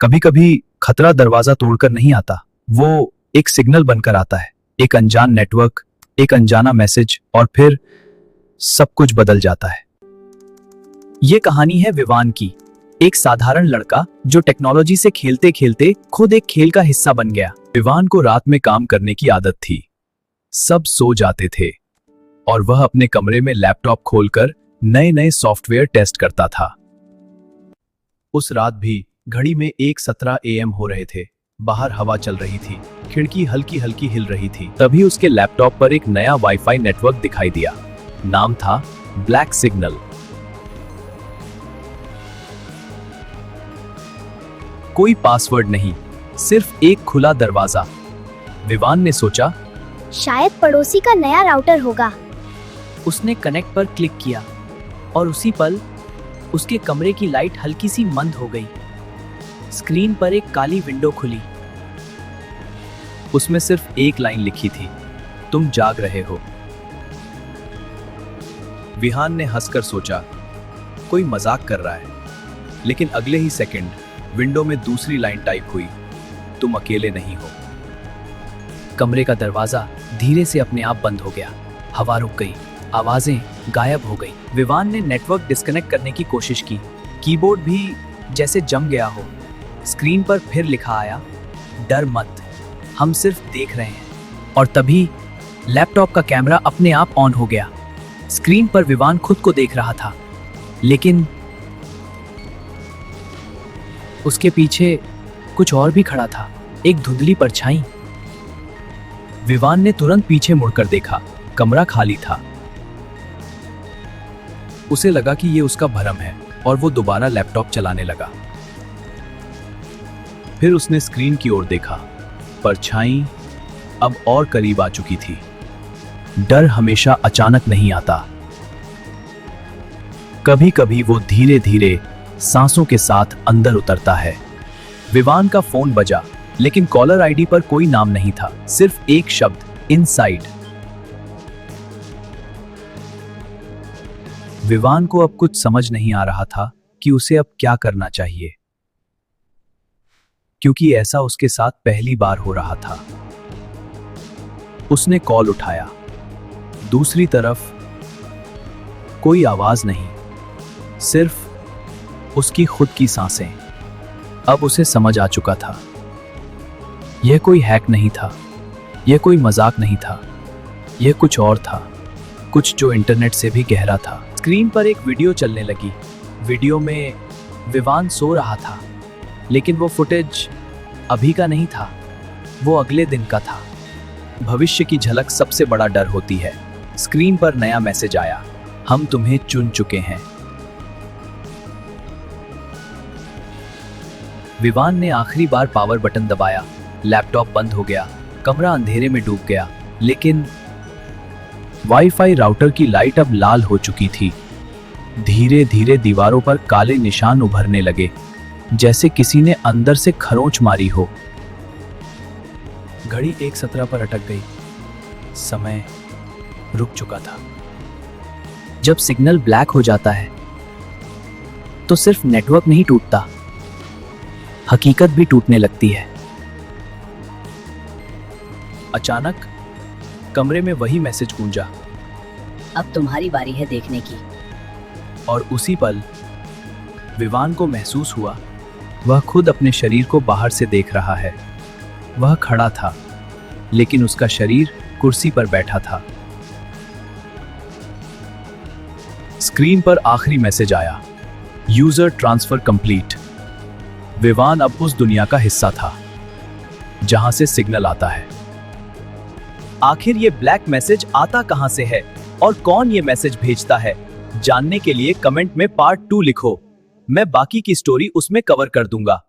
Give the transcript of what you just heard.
कभी कभी खतरा दरवाजा तोड़कर नहीं आता, वो एक सिग्नल बनकर आता है। एक अनजान नेटवर्क, एक अनजाना मैसेज, और फिर सब कुछ बदल जाता है। ये कहानी है विवान की, एक साधारण लड़का जो टेक्नोलॉजी से खेलते खेलते खुद एक खेल का हिस्सा बन गया। विवान को रात में काम करने की आदत थी। सब सो जाते थे और वह अपने कमरे में लैपटॉप खोलकर नए नए सॉफ्टवेयर टेस्ट करता था। उस रात भी घड़ी में 1:17 AM हो रहे थे। बाहर हवा चल रही थी, खिड़की हल्की हल्की हिल रही थी। तभी उसके लैपटॉप पर एक नया वाईफाई नेटवर्क दिखाई दिया। नाम था ब्लैक सिग्नल। कोई पासवर्ड नहीं, सिर्फ एक खुला दरवाजा। विवान ने सोचा, शायद पड़ोसी का नया राउटर होगा। उसने कनेक्ट पर क्लिक किया और उसी पल उसके कमरे की लाइट हल्की सी मंद हो गई। स्क्रीन पर एक काली विंडो खुली। उसमें सिर्फ एक लाइन लिखी थी, तुम जाग रहे हो। विहान ने हंसकर सोचा, कोई मजाक कर रहा है। लेकिन अगले ही सेकंड विंडो में दूसरी लाइन टाइप हुई, तुम अकेले नहीं हो। कमरे का दरवाजा धीरे से अपने आप बंद हो गया। हवा रुक गई, आवाजें गायब हो गई। विवान ने नेटवर्क डिस्कनेक्ट करने की कोशिश की। कीबोर्ड भी जैसे जम गया हो। स्क्रीन पर फिर लिखा आया, डर मत, हम सिर्फ देख रहे हैं। और तभी लैपटॉप का कैमरा अपने आप ऑन हो गया। स्क्रीन पर विवान खुद को देख रहा था, लेकिन उसके पीछे कुछ और भी खड़ा था, एक धुंधली परछाई। विवान ने तुरंत पीछे मुड़कर देखा, कमरा खाली था। उसे लगा कि ये उसका भ्रम है और वो दोबारा लैपटॉप चलाने लगा। फिर उसने स्क्रीन की ओर देखा। परछाई अब और करीब आ चुकी थी। डर हमेशा अचानक नहीं आता, कभी कभी वो धीरे धीरे सांसों के साथ अंदर उतरता है। विवान का फोन बजा, लेकिन कॉलर आईडी पर कोई नाम नहीं था, सिर्फ एक शब्द, इनसाइड। विवान को अब कुछ समझ नहीं आ रहा था कि उसे अब क्या करना चाहिए, क्योंकि ऐसा उसके साथ पहली बार हो रहा था। उसने कॉल उठाया। दूसरी तरफ कोई आवाज नहीं, सिर्फ उसकी खुद की सांसें। अब उसे समझ आ चुका था, यह कोई हैक नहीं था, यह कोई मजाक नहीं था, यह कुछ और था, कुछ जो इंटरनेट से भी गहरा था। स्क्रीन पर एक वीडियो चलने लगी। वीडियो में विवान सो रहा था, लेकिन वो फुटेज अभी का नहीं था, वो अगले दिन का था। भविष्य की झलक सबसे बड़ा डर होती है। स्क्रीन पर नया मैसेज आया, हम तुम्हें चुन चुके हैं। विवान ने आखिरी बार पावर बटन दबाया। लैपटॉप बंद हो गया, कमरा अंधेरे में डूब गया। लेकिन वाईफाई राउटर की लाइट अब लाल हो चुकी थी। धीरे धीरे दीवारों पर काले निशान उभरने लगे, जैसे किसी ने अंदर से खरोंच मारी हो। घड़ी 1:17 पर अटक गई। समय रुक चुका था। जब सिग्नल ब्लैक हो जाता है तो सिर्फ नेटवर्क नहीं टूटता, हकीकत भी टूटने लगती है। अचानक कमरे में वही मैसेज गूंजा, अब तुम्हारी बारी है देखने की। और उसी पल विवान को महसूस हुआ, वह खुद अपने शरीर को बाहर से देख रहा है। वह खड़ा था, लेकिन उसका शरीर कुर्सी पर बैठा था। स्क्रीन पर आखिरी मैसेज आया, यूजर ट्रांसफर कंप्लीट। विवान अब उस दुनिया का हिस्सा था जहां से सिग्नल आता है। आखिर ये ब्लैक मैसेज आता कहां से है और कौन ये मैसेज भेजता है? जानने के लिए कमेंट में पार्ट 2 लिखो। मैं बाकी की स्टोरी उसमें कवर कर दूंगा।